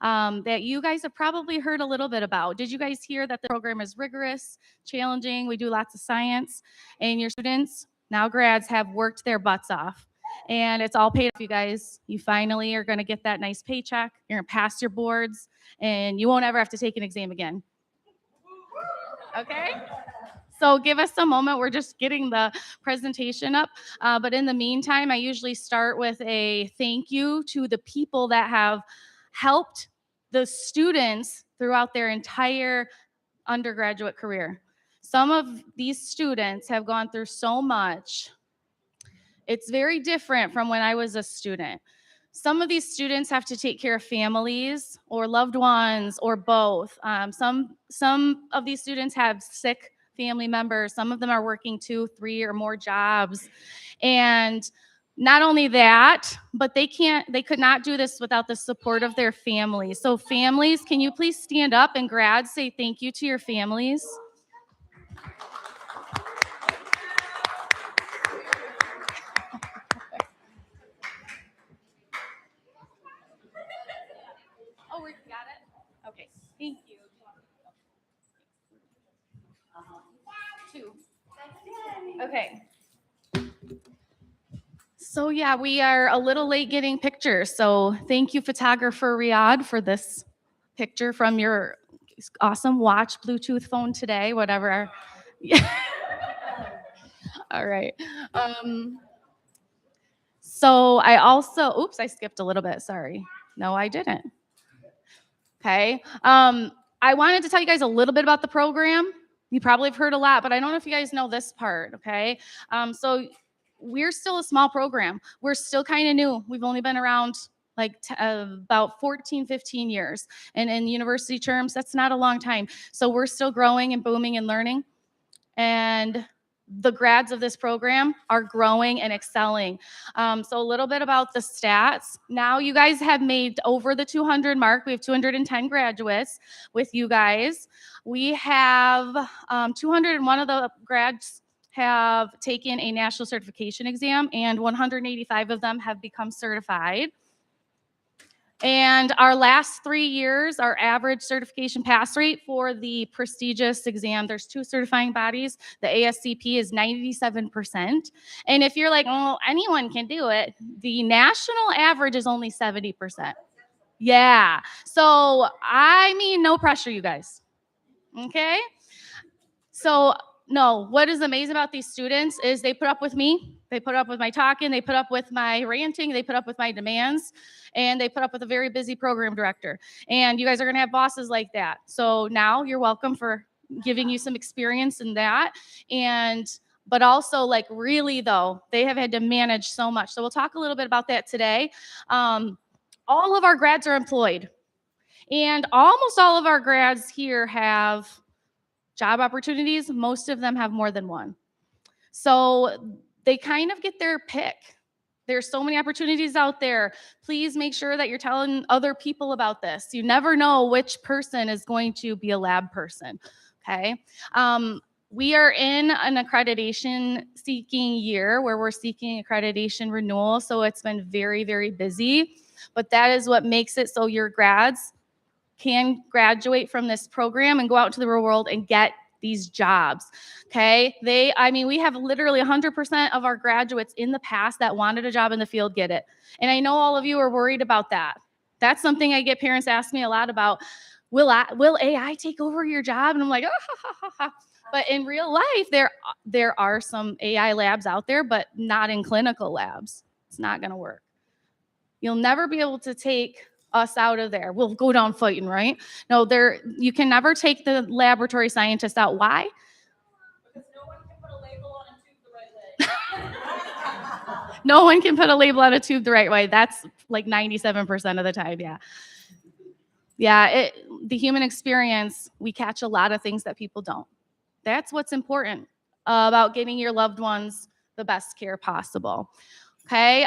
that you guys have probably heard a little bit about. Did you guys hear that the program is rigorous, challenging? We do lots of science, and your students, now grads, have worked their butts off. And it's all paid off, you guys. You finally are going to get that nice paycheck. You're going to pass your boards, and you won't ever have to take an exam again. Okay? So give us a moment. We're just getting the presentation up. But in the meantime, I usually start with a thank you to the people that have helped the students throughout their entire undergraduate career. Some of these students have gone through so much. It's very different from when I was a student. Some of these students have to take care of families or loved ones or both. Some of these students have sick family members. Some of them are working 2, 3, or more jobs. And not only that, but they could not do this without the support of their families. So families, can you please stand up and grads say thank you to your families? Oh, we got it? Okay, thank you. 2. Okay. So yeah, we are a little late getting pictures. So thank you, photographer Riyadh, for this picture from your awesome watch, Bluetooth phone today, whatever. Yeah. All right. So I also, oops, I skipped a little bit. Sorry. No, I didn't. Okay. I wanted to tell you guys a little bit about the program. You probably have heard a lot, but I don't know if you guys know this part. Okay. So we're still a small program. We're still kind of new. We've only been around like about 14, 15 years. And in university terms, that's not a long time. So we're still growing and booming and learning. And the grads of this program are growing and excelling. So a little bit about the stats. Now you guys have made over the 200 mark. We have 210 graduates with you guys. We have 201 of the grads have taken a national certification exam, and 185 of them have become certified. And our last 3 years, our average certification pass rate for the prestigious exam, there's 2 certifying bodies. The ASCP is 97%. And if you're like, oh, anyone can do it, the national average is only 70%. Yeah. So, I mean, no pressure, you guys. Okay? So, no, what is amazing about these students is they put up with me. They put up with my talking. They put up with my ranting. They put up with my demands. And they put up with a very busy program director. And you guys are going to have bosses like that. So now you're welcome for giving you some experience in that. But also, like, really, though, they have had to manage so much. So we'll talk a little bit about that today. All of our grads are employed. And almost all of our grads here have job opportunities. Most of them have more than one. So they kind of get their pick. There's so many opportunities out there. Please make sure that you're telling other people about this. You never know which person is going to be a lab person, okay? We are in an accreditation seeking year where we're seeking accreditation renewal, so it's been very, very busy, but that is what makes it so your grads can graduate from this program and go out to the real world and get these jobs. Okay. We have literally 100% of our graduates in the past that wanted a job in the field get it. And I know all of you are worried about that. That's something I get parents ask me a lot about. Will AI take over your job? And I'm like, oh, ha, ha, ha. But in real life, there are some AI labs out there, but not in clinical labs. It's not going to work. You'll never be able to take us out of there. We'll go down fighting, right? No, you can never take the laboratory scientist out. Why? Because no one can put a label on a tube the right way. No one can put a label on a tube the right way. That's like 97% of the time, yeah. Yeah, the human experience, we catch a lot of things that people don't. That's what's important about giving your loved ones the best care possible. Okay,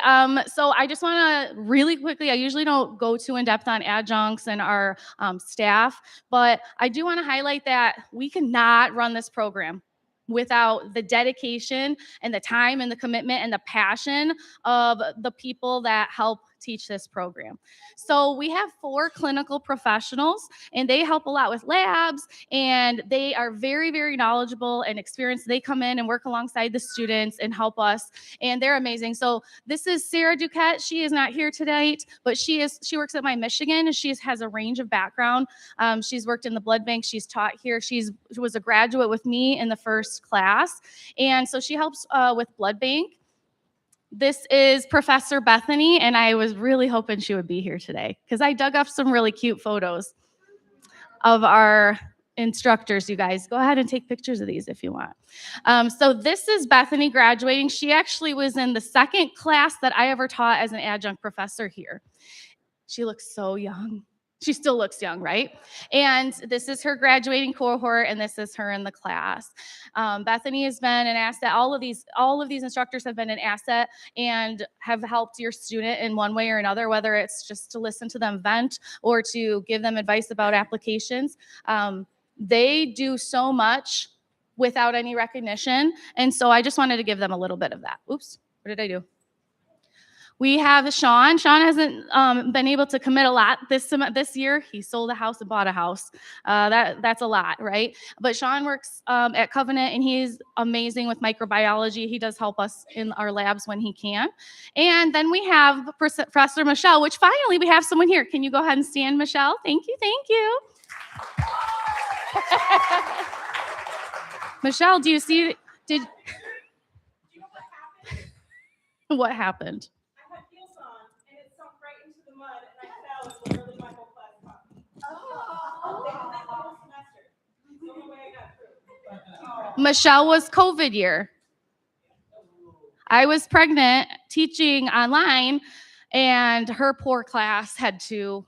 so I just want to really quickly, I usually don't go too in depth on adjuncts and our staff, but I do want to highlight that we cannot run this program without the dedication and the time and the commitment and the passion of the people that help teach this program. So we have 4 clinical professionals, and they help a lot with labs, and they are very, very knowledgeable and experienced. They come in and work alongside the students and help us, and they're amazing. So this is Sarah Duquette. She is not here tonight, but she works at My Michigan, and she has a range of background. She's worked in the blood bank. She's taught here. She was a graduate with me in the first class, and so she helps with blood bank. This is Professor Bethany, and I was really hoping she would be here today because I dug up some really cute photos of our instructors. You guys, go ahead and take pictures of these if you want. So this is Bethany graduating. She actually was in the second class that I ever taught as an adjunct professor here. She looks so young. She still looks young, right? And this is her graduating cohort, and this is her in the class. Bethany has been an asset. All of these instructors have been an asset and have helped your student in one way or another, whether it's just to listen to them vent or to give them advice about applications. They do so much without any recognition, and so I just wanted to give them a little bit of that. Oops, what did I do? We have Sean. Sean hasn't been able to commit a lot this year. He sold a house and bought a house. That's a lot, right? But Sean works at Covenant, and he's amazing with microbiology. He does help us in our labs when he can. And then we have Professor Michelle, which finally we have someone here. Can you go ahead and stand, Michelle? Thank you, thank you. Michelle, do you see? What happened? Michelle was COVID year. I was pregnant teaching online, and her poor class had to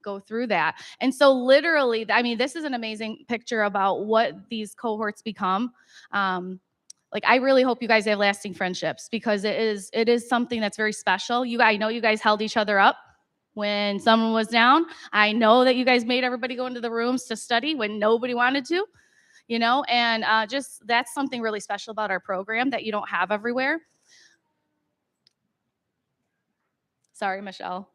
go through that. And so literally, I mean, this is an amazing picture about what these cohorts become. I really hope you guys have lasting friendships because it is something that's very special. I know you guys held each other up when someone was down. I know that you guys made everybody go into the rooms to study when nobody wanted to, and just that's something really special about our program that you don't have everywhere. Sorry, Michelle.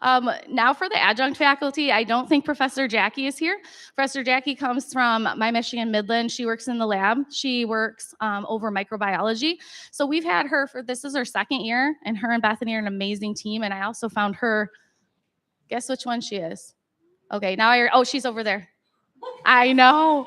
Now for the adjunct faculty, I don't think Professor Jackie is here. Professor Jackie comes from My Michigan Midland. She works in the lab. She works over microbiology. So we've had her this is her second year, and her and Bethany are an amazing team. And I also found her, guess which one she is? Okay, now she's over there. I know.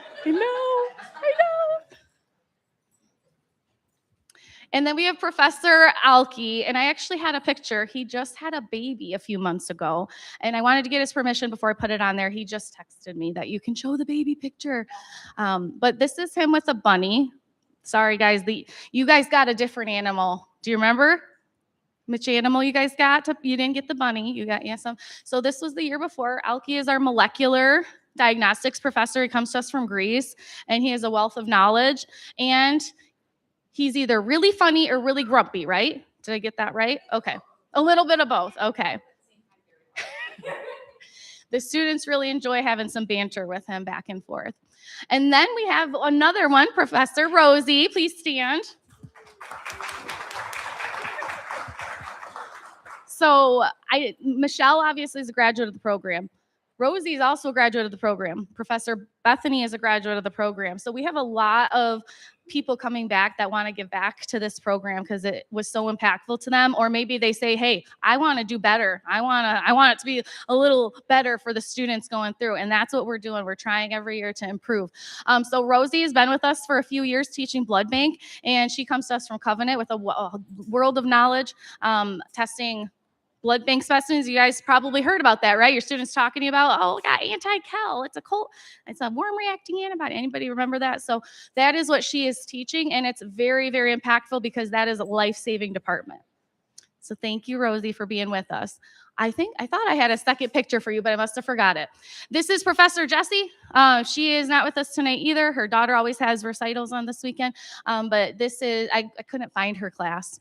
And then we have Professor Alki, and I actually had a picture. He just had a baby a few months ago, and I wanted to get his permission before I put it on there. He just texted me that you can show the baby picture. But this is him with a bunny. Sorry, guys. You guys got a different animal. Do you remember which animal you guys got? You didn't get the bunny. You got some. So this was the year before. Alki is our molecular diagnostics professor. He comes to us from Greece, and he has a wealth of knowledge. And he's either really funny or really grumpy, right? Did I get that right? Okay. A little bit of both. Okay. The students really enjoy having some banter with him back and forth. And then we have another one, Professor Rosie. Please stand. So Michelle obviously is a graduate of the program. Rosie is also a graduate of the program. Professor Bethany is a graduate of the program. So we have a lot of people coming back that want to give back to this program because it was so impactful to them. Or maybe they say, hey, I want to do better. I want it to be a little better for the students going through. And that's what we're doing. We're trying every year to improve. So Rosie has been with us for a few years teaching blood bank, and she comes to us from Covenant with a world of knowledge, testing blood bank specimens. You guys probably heard about that, right? Your students talking to you about, we got anti-kel. It's a worm-reacting antibody. Anybody remember that? So that is what she is teaching, and it's very, very impactful because that is a life-saving department. So thank you, Rosie, for being with us. I thought I had a second picture for you, but I must have forgot it. This is Professor Jessie. She is not with us tonight either. Her daughter always has recitals on this weekend, but this is, I couldn't find her class.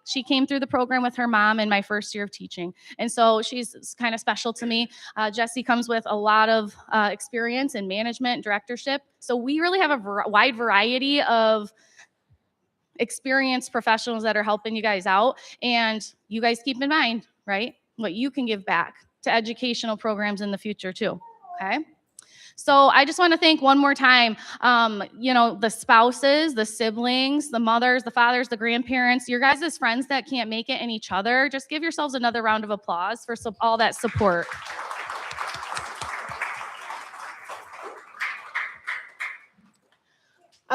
She came through the program with her mom in my first year of teaching. And so she's kind of special to me. Jessie comes with a lot of experience in management and directorship. So we really have a wide variety of experienced professionals that are helping you guys out. And you guys keep in mind, right, what you can give back to educational programs in the future too. Okay. So I just want to thank one more time, the spouses, the siblings, the mothers, the fathers, the grandparents, your guys' friends that can't make it, and each other. Just give yourselves another round of applause for all that support.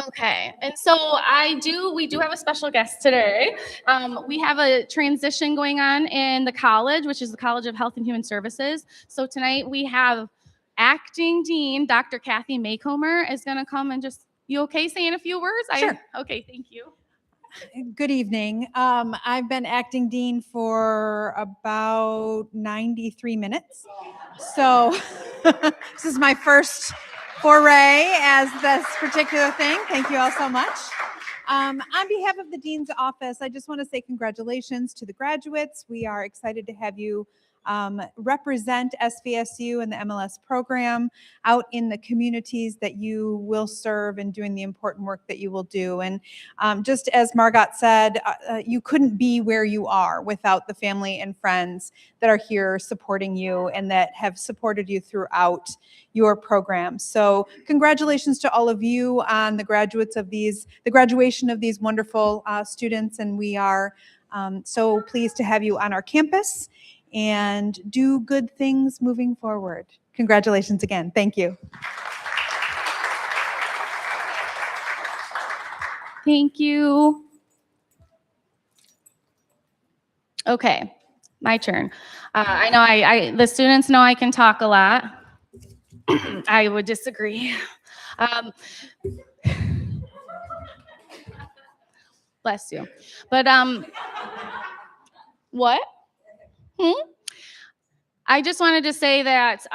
Okay, and so we do have a special guest today. We have a transition going on in the college, which is the College of Health and Human Services. So tonight we have acting dean, Dr. Kathy Maycomer, is going to come and you okay saying a few words? Sure. Okay, thank you. Good evening. I've been acting dean for about 93 minutes. So this is my first foray as this particular thing. Thank you all so much. On behalf of the Dean's Office, I just want to say congratulations to the graduates. We are excited to have you represent SVSU and the MLS program out in the communities that you will serve and doing the important work that you will do. And just as Margot said, you couldn't be where you are without the family and friends that are here supporting you and that have supported you throughout your program. So congratulations to all of you on the graduation of these wonderful students. And we are so pleased to have you on our campus and do good things moving forward. Congratulations again. Thank you. Thank you. Okay, my turn. I know the students know I can talk a lot. I would disagree. Bless you. But what? I just wanted to say that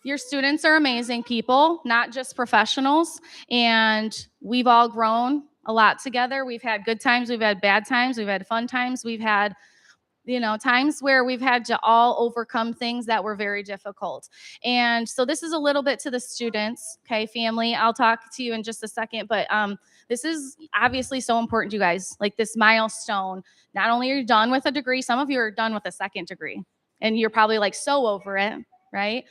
your students are amazing people, not just professionals, and we've all grown a lot together. We've had good times, we've had bad times, we've had fun times, we've had times where we've had to all overcome things that were very difficult. And so this is a little bit to the students, okay, family. I'll talk to you in just a second, but this is obviously so important to you guys, like this milestone. Not only are you done with a degree, some of you are done with a second degree, and you're probably like so over it, right?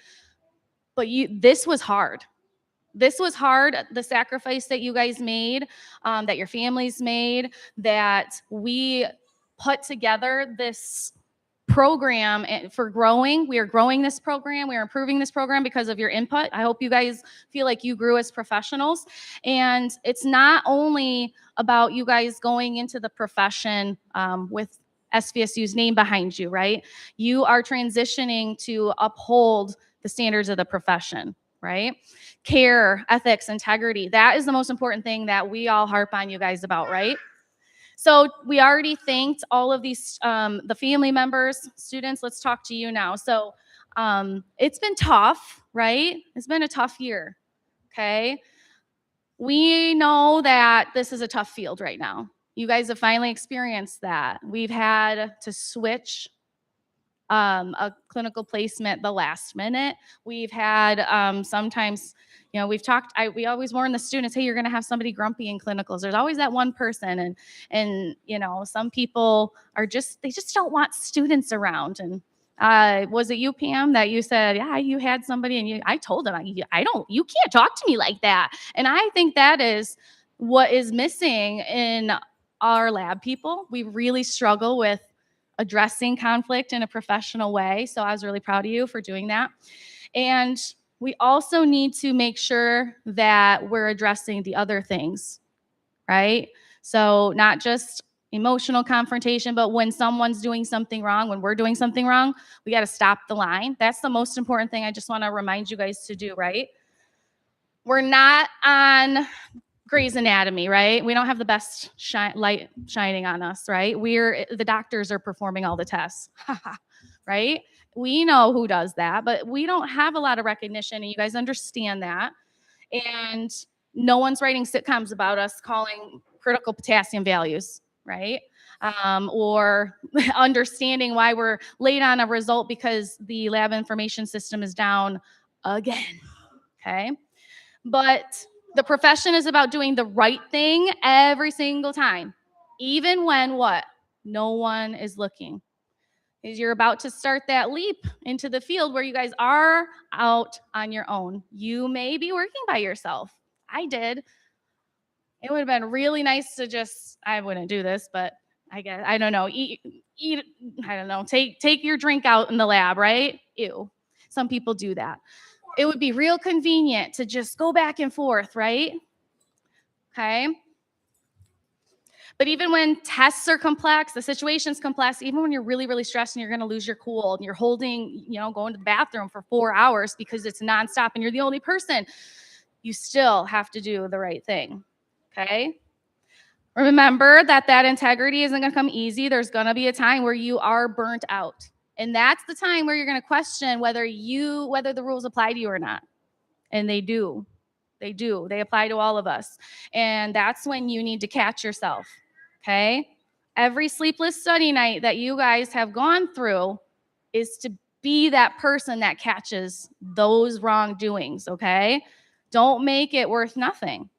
But this was hard. This was hard, the sacrifice that you guys made, that your families made, that we put together this program for growing. We are growing this program. We are improving this program because of your input. I hope you guys feel like you grew as professionals. And it's not only about you guys going into the profession with SVSU's name behind you, right? You are transitioning to uphold the standards of the profession, right? Care, ethics, integrity. That is the most important thing that we all harp on you guys about, right? So we already thanked all of these, the family members, students. Let's talk to you now. So it's been tough, right? It's been a tough year, okay? We know that this is a tough field right now. You guys have finally experienced that. We've had to switch a clinical placement the last minute. We've had sometimes, we've talked, we always warn the students, hey, you're going to have somebody grumpy in clinicals. There's always that one person. And some people they just don't want students around. And was it you, Pam, that you said, yeah, you had somebody and I told them, you can't talk to me like that. And I think that is what is missing in our lab people. We really struggle with addressing conflict in a professional way. So I was really proud of you for doing that. And we also need to make sure that we're addressing the other things, right? So not just emotional confrontation, but when someone's doing something wrong, when we're doing something wrong, we got to stop the line. That's the most important thing I just want to remind you guys to do, right? We're not on Grey's Anatomy, right? We don't have the best light shining on us, right? The doctors are performing all the tests, right? We know who does that, but we don't have a lot of recognition, and you guys understand that. And no one's writing sitcoms about us calling critical potassium values, right? Or understanding why we're late on a result because the lab information system is down again, okay? But the profession is about doing the right thing every single time, Even when what? No one is looking. Because you're about to start that leap into the field where you guys are out on your own. You may be working by yourself. I did. It would have been really nice to just, I wouldn't do this, but I guess, I don't know, eat, I don't know, take your drink out in the lab, right? Ew. Some people do that. It would be real convenient to just go back and forth, right? Okay. But even when tests are complex, the situation's complex, even when you're really, really stressed and you're going to lose your cool and you're holding, going to the bathroom for 4 hours because it's nonstop and you're the only person, you still have to do the right thing. Okay. Remember that integrity isn't going to come easy. There's going to be a time where you are burnt out. And that's the time where you're going to question whether the rules apply to you or not. And they do. They do. They apply to all of us. And that's when you need to catch yourself. Okay? Every sleepless study night that you guys have gone through is to be that person that catches those wrongdoings, okay? Don't make it worth nothing,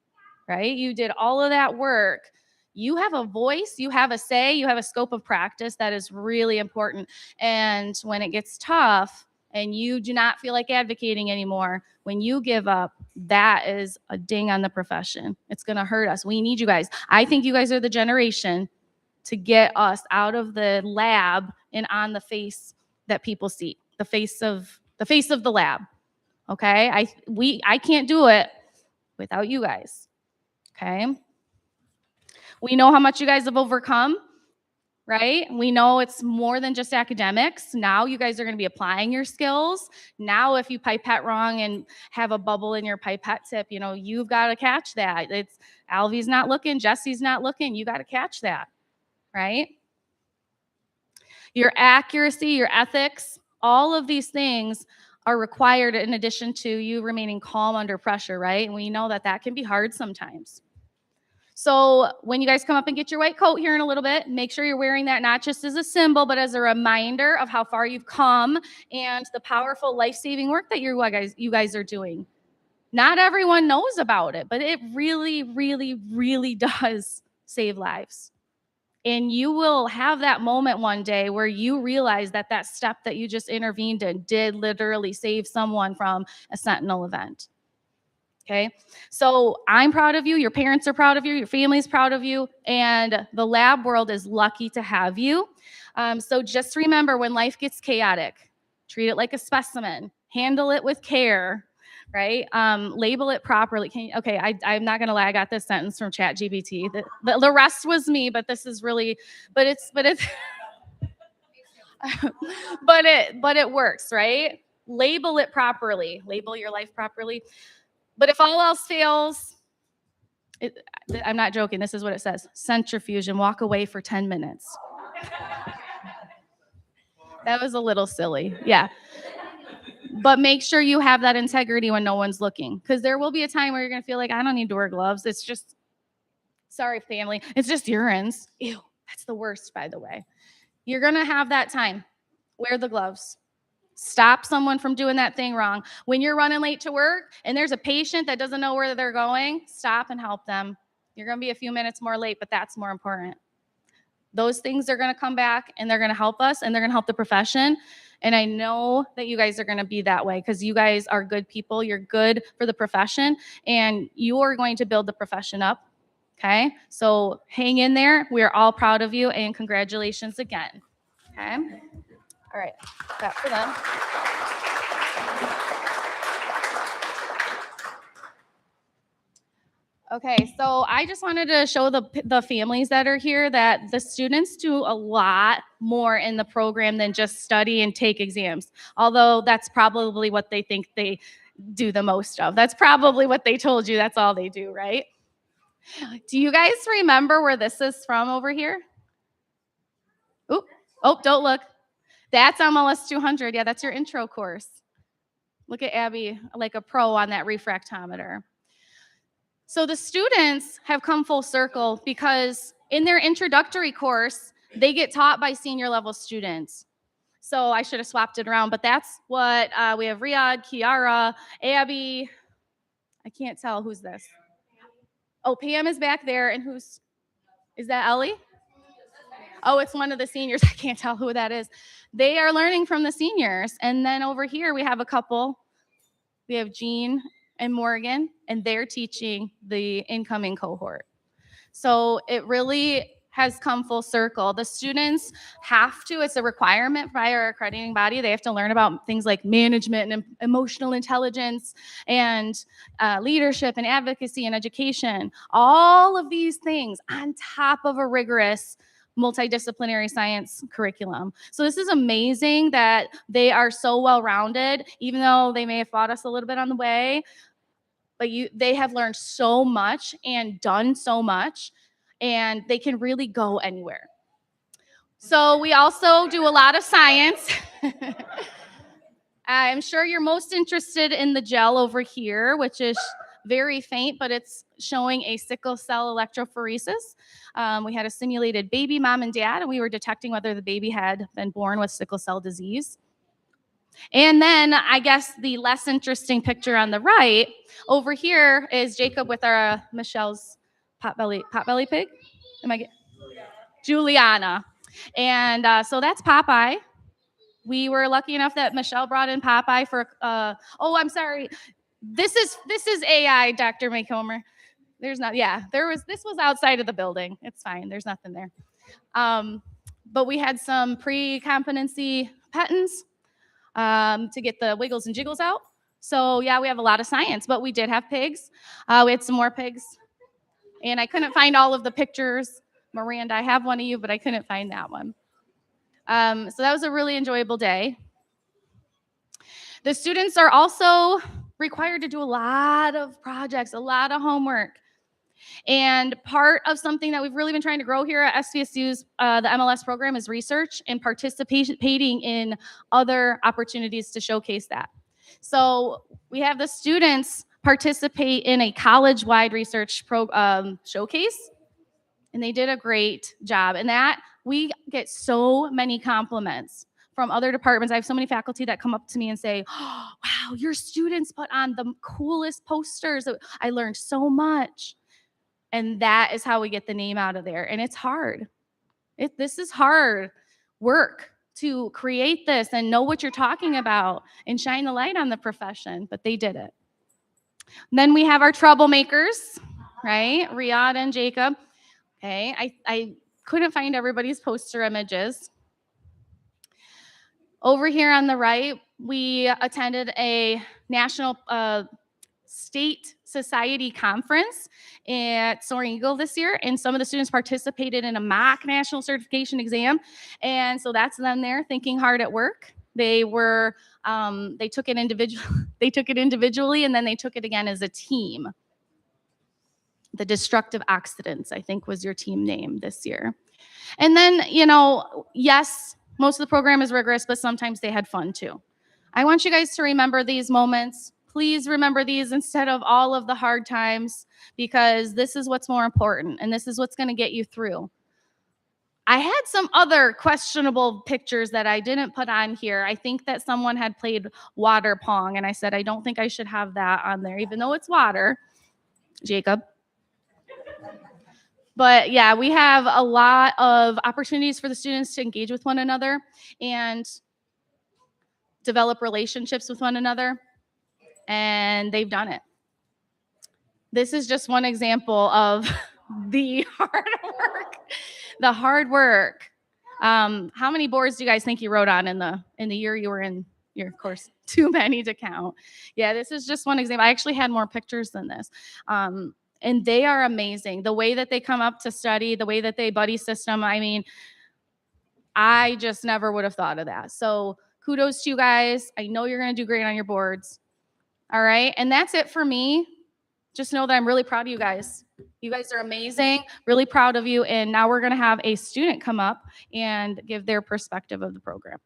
right? You did all of that work. You have a voice, you have a say, you have a scope of practice that is really important. And when it gets tough and you do not feel like advocating anymore, when you give up, that is a ding on the profession. It's going to hurt us. We need you guys. I think you guys are the generation to get us out of the lab and on the face that people see, the face of the lab. Okay? I can't do it without you guys. Okay? We know how much you guys have overcome, right? We know it's more than just academics. Now you guys are going to be applying your skills. Now if you pipette wrong and have a bubble in your pipette tip, you've got to catch that. It's Alvy's not looking, Jesse's not looking. You got to catch that, right? Your accuracy, your ethics, all of these things are required in addition to you remaining calm under pressure, right? And we know that can be hard sometimes. So when you guys come up and get your white coat here in a little bit, make sure you're wearing that not just as a symbol, but as a reminder of how far you've come and the powerful life-saving work that you guys are doing. Not everyone knows about it, but it really, really, really does save lives. And you will have that moment one day where you realize that step that you just intervened in did literally save someone from a sentinel event. Okay, so I'm proud of you. Your parents are proud of you. Your family's proud of you. And the lab world is lucky to have you. So just remember, when life gets chaotic, treat it like a specimen. Handle it with care, right? Label it properly. I'm not going to lie. I got this sentence from ChatGPT. The rest was me, but this is really, but it's but it works, right? Label it properly. Label your life properly. But if all else fails, I'm not joking. This is what it says. Centrifuge and walk away for 10 minutes. That was a little silly. Yeah. But make sure you have that integrity when no one's looking. Because there will be a time where you're going to feel like, I don't need to wear gloves. It's just, sorry, family. It's just urines. Ew, that's the worst, by the way. You're going to have that time. Wear the gloves. Stop someone from doing that thing wrong. When you're running late to work and there's a patient that doesn't know where they're going, stop and help them. You're going to be a few minutes more late, but that's more important. Those things are going to come back and they're going to help us and they're going to help the profession. And I know that you guys are going to be that way because you guys are good people. You're good for the profession and you are going to build the profession up. Okay. So hang in there. We're all proud of you and congratulations again. Okay. All right, that for them. Okay, so I just wanted to show the families that are here that the students do a lot more in the program than just study and take exams, although that's probably what they think they do the most of. That's probably what they told you. That's all they do, right? Do you guys remember where this is from over here? Oh, don't look. That's MLS 200. Yeah, that's your intro course. Look at Abby like a pro on that refractometer. So the students have come full circle because in their introductory course, they get taught by senior level students. So I should have swapped it around, but that's what we have. Riyadh, Kiara, Abby. I can't tell who's this. Oh, Pam is back there. And is that Ellie? Oh, it's one of the seniors. I can't tell who that is. They are learning from the seniors. And then over here, we have a couple. We have Jean and Morgan, and they're teaching the incoming cohort. So it really has come full circle. The students have to, it's a requirement by our accrediting body. They have to learn about things like management and emotional intelligence and leadership and advocacy and education. All of these things on top of a rigorous multidisciplinary science curriculum. So this is amazing that they are so well-rounded, even though they may have fought us a little bit on the way, but they have learned so much and done so much, and they can really go anywhere. So we also do a lot of science. I'm sure you're most interested in the gel over here, which is very faint, but it's showing a sickle cell electrophoresis. We had a simulated baby, mom and dad, and we were detecting whether the baby had been born with sickle cell disease. And then I guess the less interesting picture on the right over here is Jacob with our Michelle's potbelly pig. Juliana. And so that's Popeye. We were lucky enough that Michelle brought in Popeye for. I'm sorry. This is AI, Dr. Maycomer. There's not. Yeah, this was outside of the building. It's fine. There's nothing there. But we had some pre-competency patents to get the wiggles and jiggles out. So yeah, we have a lot of science, but we did have pigs. We had some more pigs, and I couldn't find all of the pictures. Miranda, I have one of you, but I couldn't find that one. So that was a really enjoyable day. The students are also required to do a lot of projects, a lot of homework. And part of something that we've really been trying to grow here at SVSU's, the MLS program, is research and participating in other opportunities to showcase that. So we have the students participate in a college-wide research showcase, and they did a great job. And that we get so many compliments from other departments. I have so many faculty that come up to me and say, oh, wow, your students put on the coolest posters. I learned so much. And that is how we get the name out of there. And it's hard. This is hard work to create this and know what you're talking about and shine the light on the profession, but they did it. And then we have our troublemakers, right? Riyadh and Jacob. Okay, I couldn't find everybody's poster images. Over here on the right, we attended a national state society conference at Soaring Eagle this year, and some of the students participated in a mock national certification exam. And so that's them there thinking hard at work. They were they took it individually, and then they took it again as a team. The Destructive Oxidants, I think, was your team name this year. And then, yes, most of the program is rigorous, but sometimes they had fun too. I want you guys to remember these moments. Please remember these instead of all of the hard times, because this is what's more important, and this is what's going to get you through. I had some other questionable pictures that I didn't put on here. I think that someone had played water pong, and I said, I don't think I should have that on there, even though it's water. Jacob. But yeah, we have a lot of opportunities for the students to engage with one another and develop relationships with one another, and they've done it. This is just one example of the hard work. How many boards do you guys think you wrote on in the year you were in your course? Too many to count. Yeah, this is just one example. I actually had more pictures than this. And they are amazing. The way that they come up to study, the way that they buddy system, I mean, I just never would have thought of that. So kudos to you guys. I know you're going to do great on your boards. All right. And that's it for me. Just know that I'm really proud of you guys. You guys are amazing. Really proud of you. And now we're going to have a student come up and give their perspective of the program.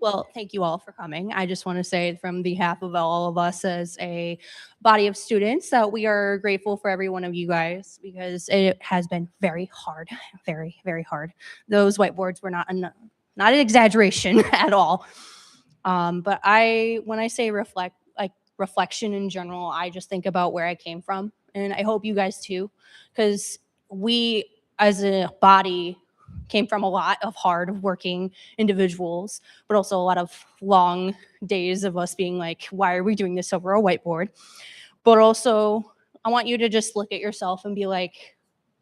Well, thank you all for coming. I just want to say from behalf of all of us as a body of students that we are grateful for every one of you guys because it has been very hard, very, very hard. Those whiteboards were not an exaggeration at all. But when I say reflection in general, I just think about where I came from. And I hope you guys too, because we as a body came from a lot of hard working individuals, but also a lot of long days of us being like, why are we doing this over a whiteboard? But also, I want you to just look at yourself and be like,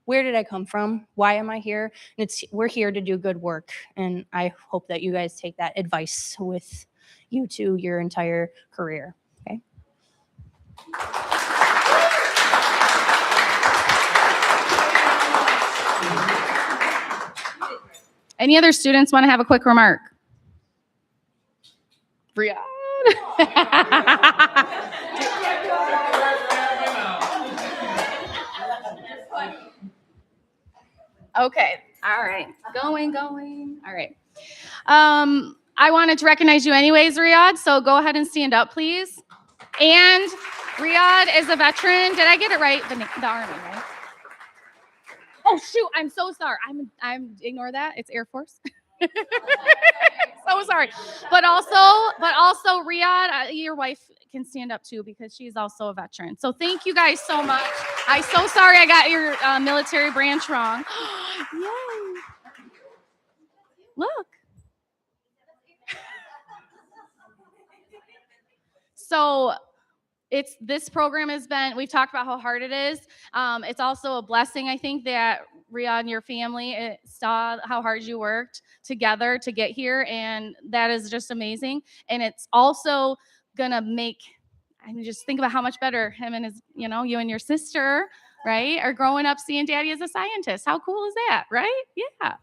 where did I come from? Why am I here? And we're here to do good work. And I hope that you guys take that advice with you to your entire career. Okay. Any other students want to have a quick remark? Riyadh. Okay. All right. Going. All right. I wanted to recognize you anyways, Riyadh. So go ahead and stand up, please. And Riyadh is a veteran. Did I get it right? The Army, right? Oh shoot! I'm so sorry. I'm ignore that. It's Air Force. So sorry. But also, Riyadh, your wife can stand up too because she's also a veteran. So thank you guys so much. I'm so sorry I got your military branch wrong. Yay! Look. So this program has been, we've talked about how hard it is. It's also a blessing, I think, that Riyadh and your family saw how hard you worked together to get here, and that is just amazing. And it's also gonna make, I mean, just think about how much better him and his, you and your sister, right, are growing up seeing daddy as a scientist. How cool is that, right? Yeah.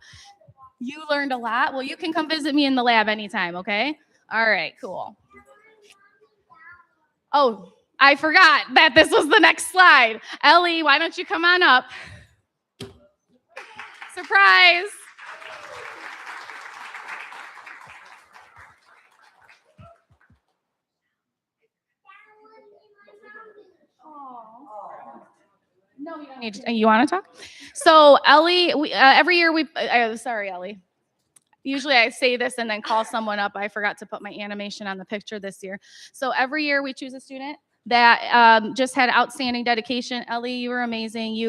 You learned a lot. Well, you can come visit me in the lab anytime, okay? All right, cool. Oh, I forgot that this was the next slide. Ellie, why don't you come on up? Surprise. No, you don't need to. You want to talk? So Ellie, every year sorry, Ellie. Usually I say this and then call someone up. I forgot to put my animation on the picture this year. So every year we choose a student that just had outstanding dedication. Ellie, you were amazing.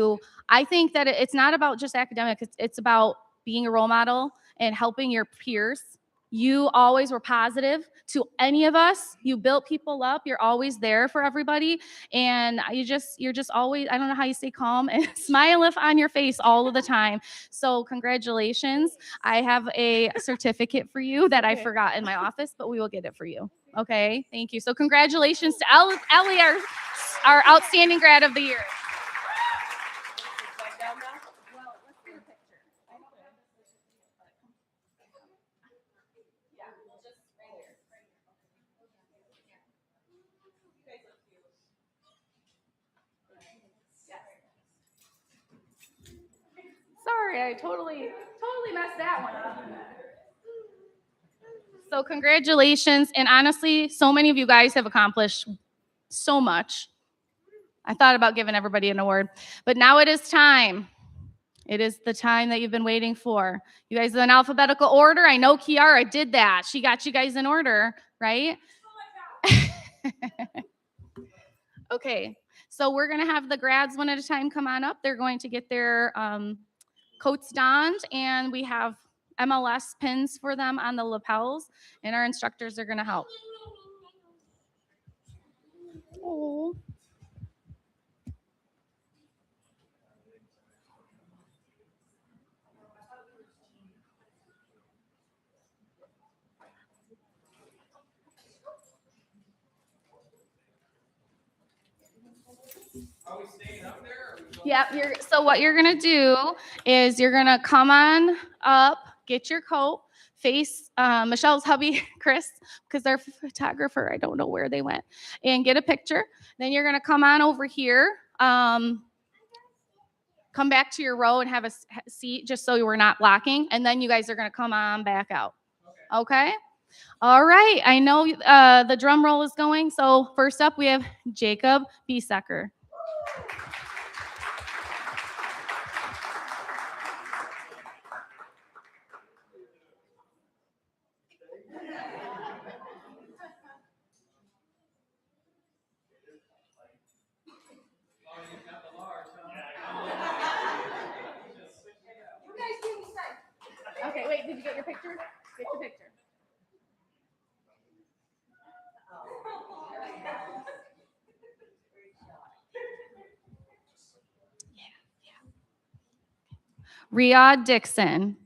I think that it's not about just academics. It's about being a role model and helping your peers. You always were positive to any of us. You built people up. You're always there for everybody. And you're just always, I don't know how you stay calm and smile on your face all of the time. So congratulations. I have a certificate for you that I forgot in my office, but we will get it for you. Okay, thank you. So congratulations to Ellie, our outstanding grad of the year. Sorry, I totally messed that one up. So congratulations. And honestly, so many of you guys have accomplished so much. I thought about giving everybody an award, but now it is time. It is the time that you've been waiting for. You guys are in alphabetical order. I know Kiara did that. She got you guys in order, right? Okay, so we're going to have the grads one at a time come on up. They're going to get their coats donned, and we have MLS pins for them on the lapels, and our instructors are going to help. Oh. Are we staying up there? Yep. So what you're gonna do is you're gonna come on up, get your coat, face Michelle's hubby, Chris, because they're photographer. I don't know where they went, and get a picture. Then you're gonna come on over here. Come back to your row and have a seat just so we're not blocking. And then you guys are gonna come on back out. Okay? All right, I know the drum roll is going. So first up, we have Jacob Biesecker. Okay, wait, did you get your picture? Get your picture. Riyadh Dixon.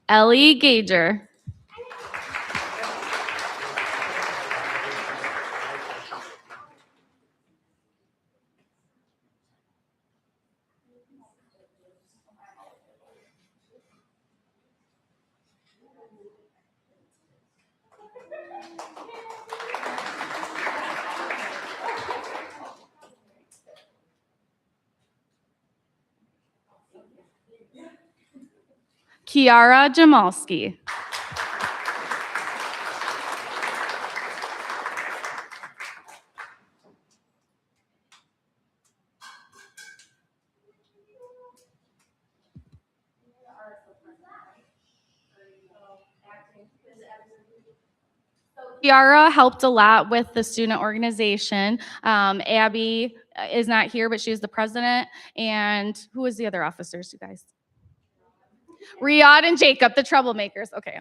Ellie Gager. Kiara Jamalski. Kiara helped a lot with the student organization. Abby is not here, but she's the president. And who is the other officers, you guys? Riyadh and Jacob, the troublemakers. Okay.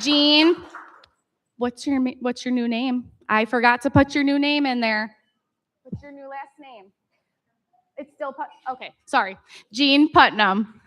Jean, what's your new name? I forgot to put your new name in there. What's your new last name? It's still okay. Sorry, Jean Putnam.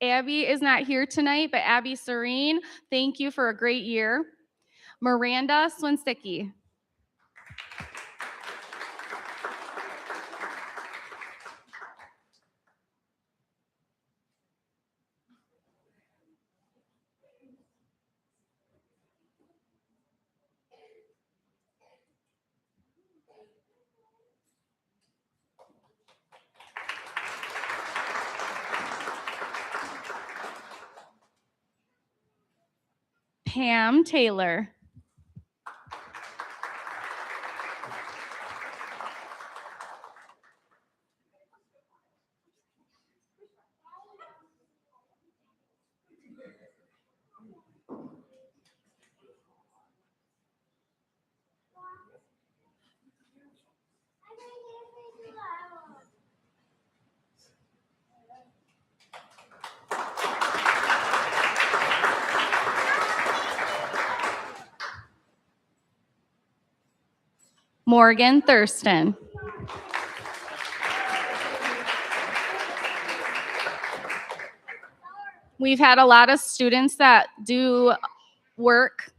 Abby is not here tonight, but Abby Serene, thank you for a great year. Miranda Swinsticki. Pam Taylor. Morgan Thurston. We've had a lot of students that do work,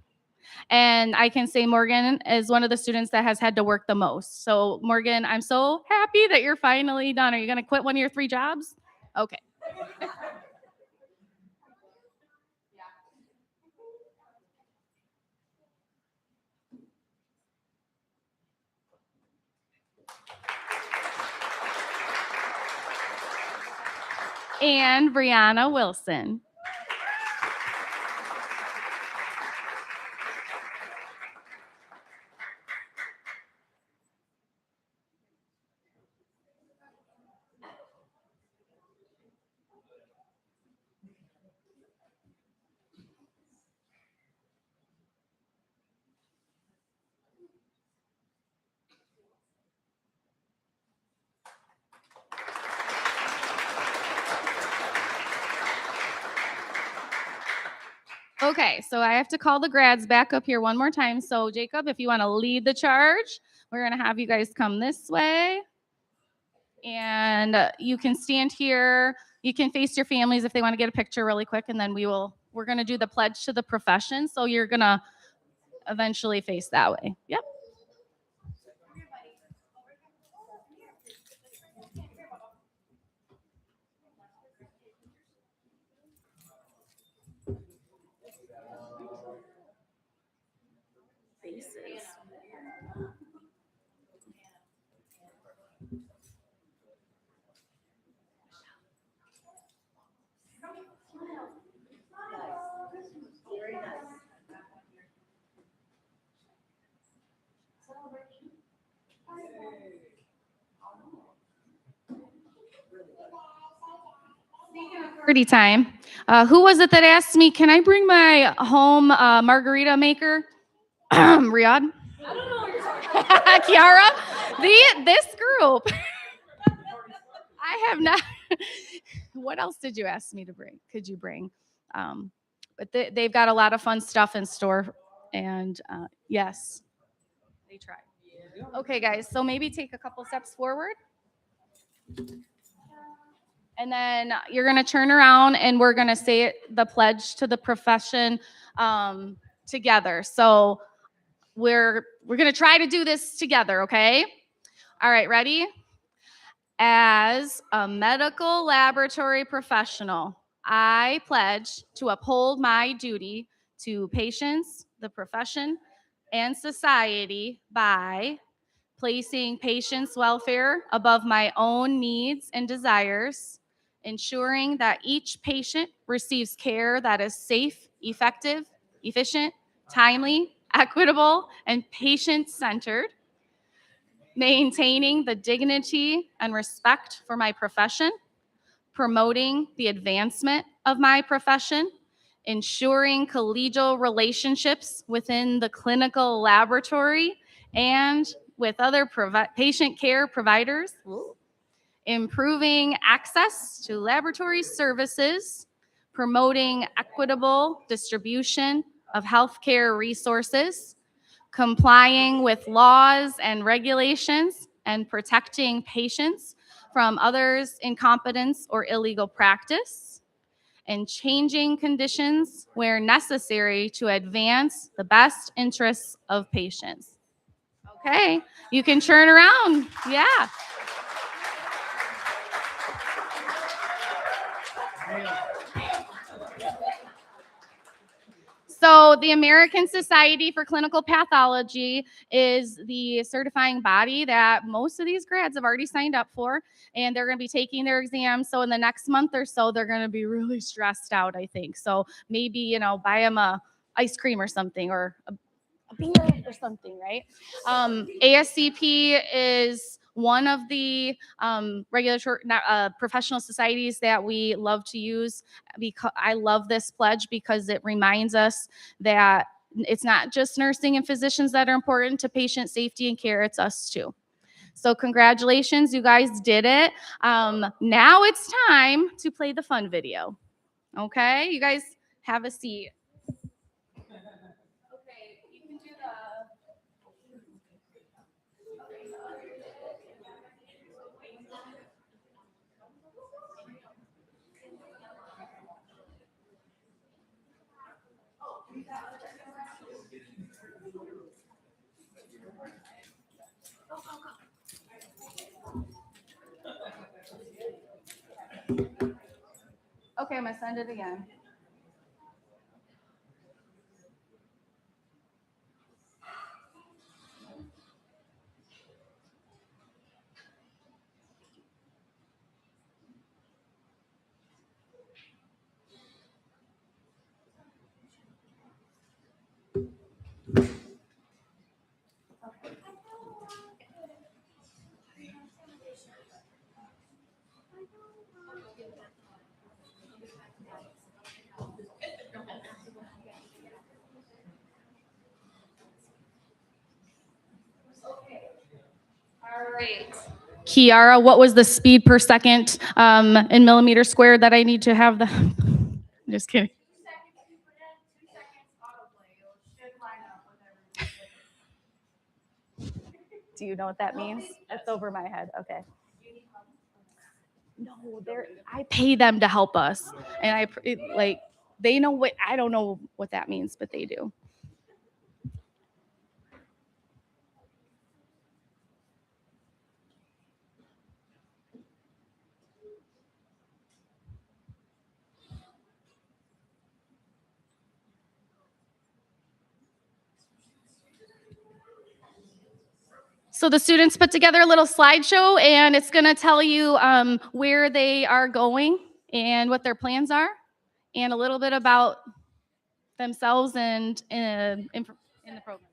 and I can say Morgan is one of the students that has had to work the most. So Morgan, I'm so happy that you're finally done. Are you going to quit one of your 3 jobs? Okay. And Brianna Wilson. Okay, so I have to call the grads back up here one more time. So Jacob, if you want to lead the charge, we're going to have you guys come this way. And you can stand here. You can face your families if they want to get a picture really quick. And then we're going to do the pledge to the profession. So you're going to eventually face that way. Yep. Faces. Party time. Who was it that asked me, can I bring my home margarita maker? Riyadh? I don't know what you're talking about. Kiara? This group. I have not. What else did you ask me to bring? Could you bring? But they've got a lot of fun stuff in store. And yes, they try. Okay, guys. So maybe take a couple steps forward. And then you're going to turn around and we're going to say the pledge to the profession together. So we're going to try to do this together, okay? All right, ready? As a medical laboratory professional, I pledge to uphold my duty to patients, the profession, and society by placing patients' welfare above my own needs and desires, ensuring that each patient receives care that is safe, effective, efficient, timely, equitable, and patient-centered, maintaining the dignity and respect for my profession, promoting the advancement of my profession, ensuring collegial relationships within the clinical laboratory and with other patient care providers, improving access to laboratory services, promoting equitable distribution of healthcare resources, complying with laws and regulations, and protecting patients from others' incompetence or illegal practice, and changing conditions where necessary to advance the best interests of patients. Okay, you can turn around. Yeah. So the American Society for Clinical Pathology is the certifying body that most of these grads have already signed up for, and they're going to be taking their exams. So in the next month or so, they're going to be really stressed out, I think. So maybe, buy them a ice cream or something, or a beer or something, right? ASCP is one of the regulatory professional societies that we love to use. Because I love this pledge because it reminds us that it's not just nursing and physicians that are important to patient safety and care, it's us too. So congratulations, you guys did it. Now it's time to play the fun video. Okay, you guys have a seat. Okay, you can do the... Okay, I'm gonna send it again. All right. Kiara, what was the speed per second in millimeters squared that I need to have the... Just kidding. Do you know what that means? That's over my head. Okay. No, I pay them to help us, and like they know what I don't know what that means, but they do. So the students put together a little slideshow, and it's going to tell you where they are going and what their plans are, and a little bit about themselves and in the program.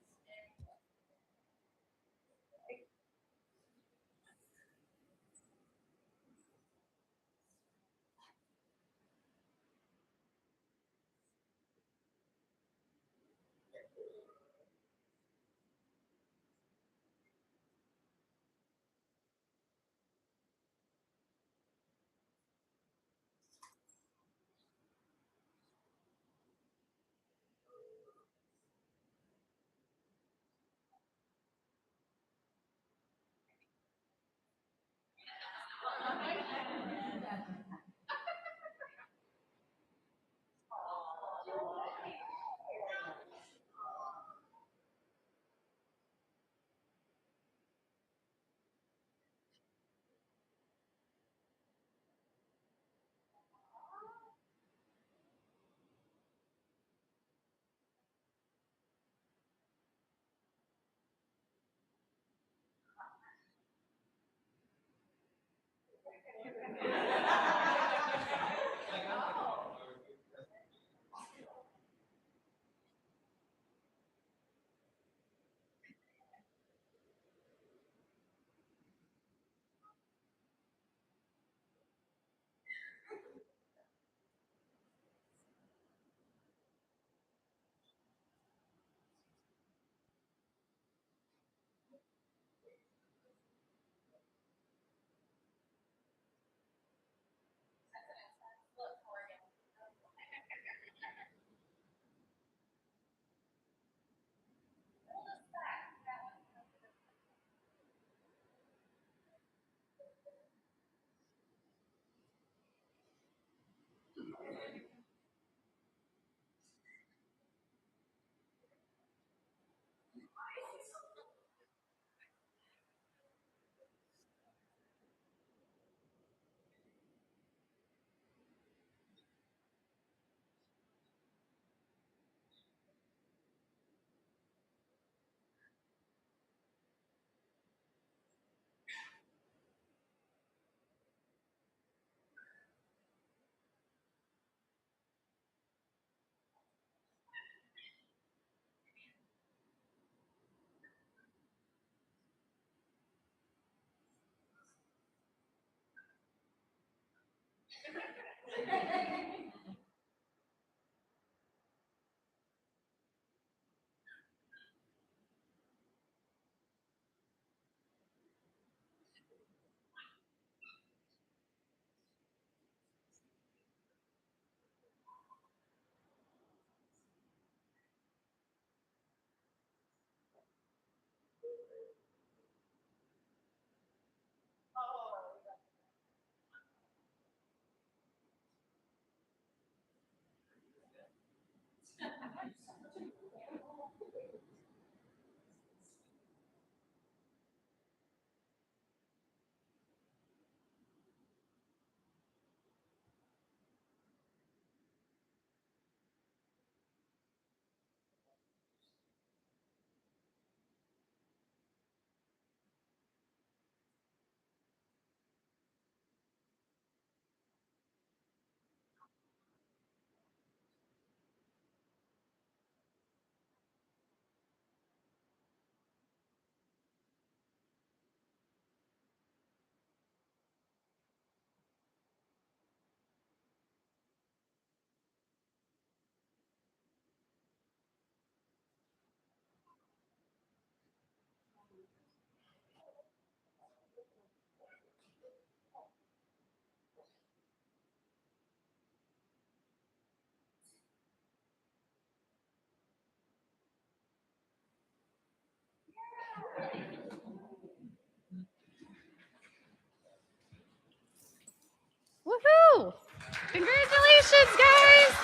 Congratulations, guys.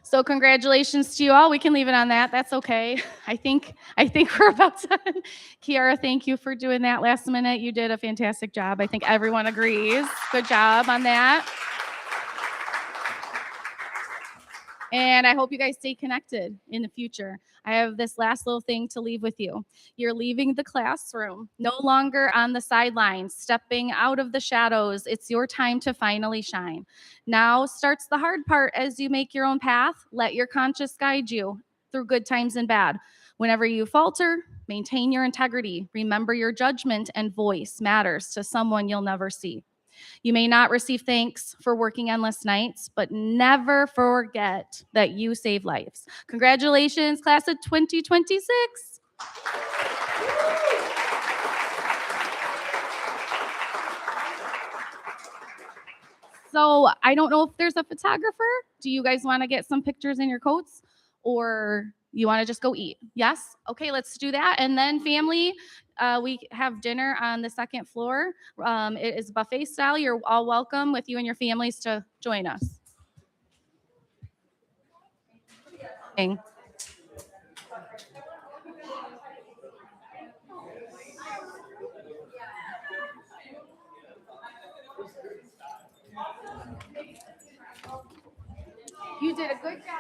So congratulations to you all. We can leave it on that. That's okay. I think we're about done. Kiara, thank you for doing that last minute. You did a fantastic job. I think everyone agrees. Good job on that. And I hope you guys stay connected in the future. I have this last little thing to leave with you. You're leaving the classroom, no longer on the sidelines, stepping out of the shadows. It's your time to finally shine. Now starts the hard part as you make your own path. Let your conscience guide you through good times and bad. Whenever you falter, maintain your integrity. Remember your judgment and voice matters to someone you'll never see. You may not receive thanks for working endless nights, but never forget that you save lives. Congratulations, class of 2026. So I don't know if there's a photographer. Do you guys want to get some pictures in your coats, or you want to just go eat? Yes? Okay, let's do that. And then family, we have dinner on the second floor. It is buffet style. You're all welcome with you and your families to join us. You did a good job.